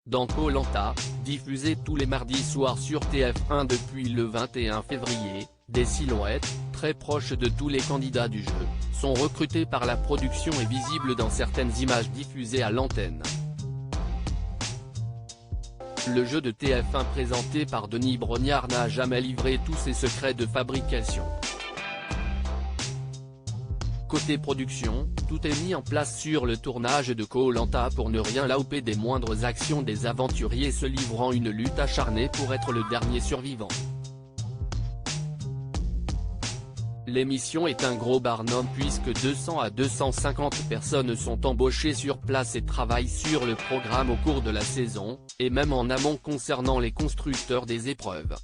Dans Koh Lanta, diffusé tous les mardis soirs sur TF1 depuis le 21 février, des silhouettes, très proches de tous les candidats du jeu, sont recrutées par la production et visibles dans certaines images diffusées à l'antenne. Le jeu de TF1 présenté par Denis Brognard n'a jamais livré tous ses secrets de fabrication. Côté production, tout est mis en place sur le tournage de Koh Lanta pour ne rien louper des moindres actions des aventuriers se livrant une lutte acharnée pour être le dernier survivant. L'émission est un gros barnum puisque 200 à 250 personnes sont embauchées sur place et travaillent sur le programme au cours de la saison, et même en amont concernant les constructeurs des épreuves.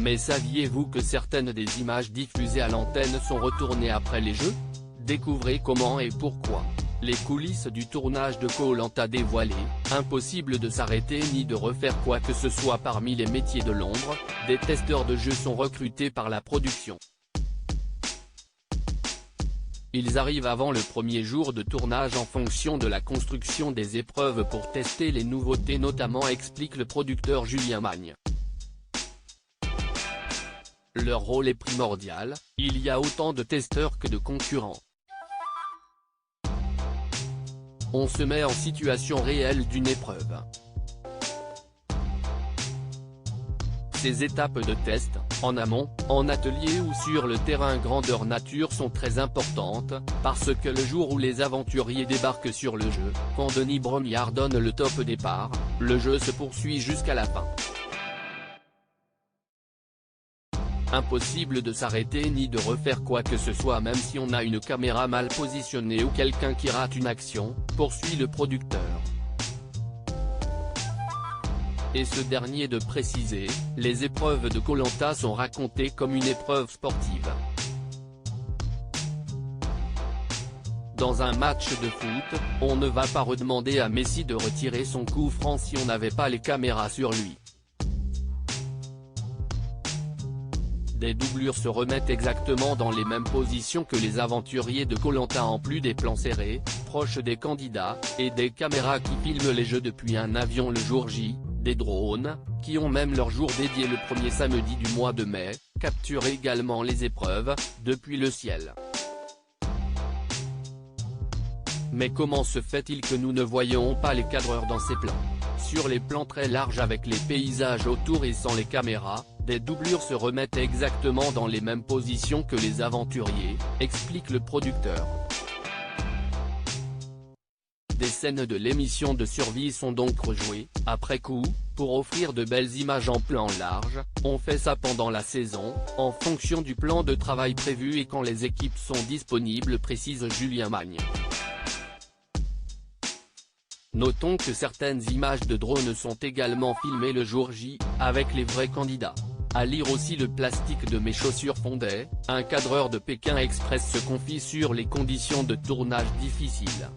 Mais saviez-vous que certaines des images diffusées à l'antenne sont retournées après les jeux? Découvrez comment et pourquoi. Les coulisses du tournage de Koh Lanta dévoilées, impossible de s'arrêter ni de refaire quoi que ce soit parmi les métiers de l'ombre, des testeurs de jeux sont recrutés par la production. Ils arrivent avant le premier jour de tournage en fonction de la construction des épreuves pour tester les nouveautés notamment explique le producteur Julien Magne. Leur rôle est primordial, il y a autant de testeurs que de concurrents. On se met en situation réelle d'une épreuve. Ces étapes de test, en amont, en atelier ou sur le terrain grandeur nature sont très importantes, parce que le jour où les aventuriers débarquent sur le jeu, quand Denis Brognard donne le top départ, le jeu se poursuit jusqu'à la fin. Impossible de s'arrêter ni de refaire quoi que ce soit même si on a une caméra mal positionnée ou quelqu'un qui rate une action, poursuit le producteur. Et ce dernier de préciser, les épreuves de Koh Lanta sont racontées comme une épreuve sportive. Dans un match de foot, on ne va pas redemander à Messi de retirer son coup franc si on n'avait pas les caméras sur lui. Des doublures se remettent exactement dans les mêmes positions que les aventuriers de Koh Lanta en plus des plans serrés, proches des candidats, et des caméras qui filment les jeux depuis un avion le jour J, des drones, qui ont même leur jour dédié le premier samedi du mois de mai, capturent également les épreuves, depuis le ciel. Mais comment se fait-il que nous ne voyons pas les cadreurs dans ces plans? Sur les plans très larges avec les paysages autour et sans les caméras, des doublures se remettent exactement dans les mêmes positions que les aventuriers, explique le producteur. Des scènes de l'émission de survie sont donc rejouées, après coup, pour offrir de belles images en plan large. On fait ça pendant la saison, en fonction du plan de travail prévu et quand les équipes sont disponibles précise Julien Magne. Notons que certaines images de drones sont également filmées le jour J, avec les vrais candidats. À lire aussi le plastique de mes chaussures fondait, un cadreur de Pékin Express se confie sur les conditions de tournage difficiles.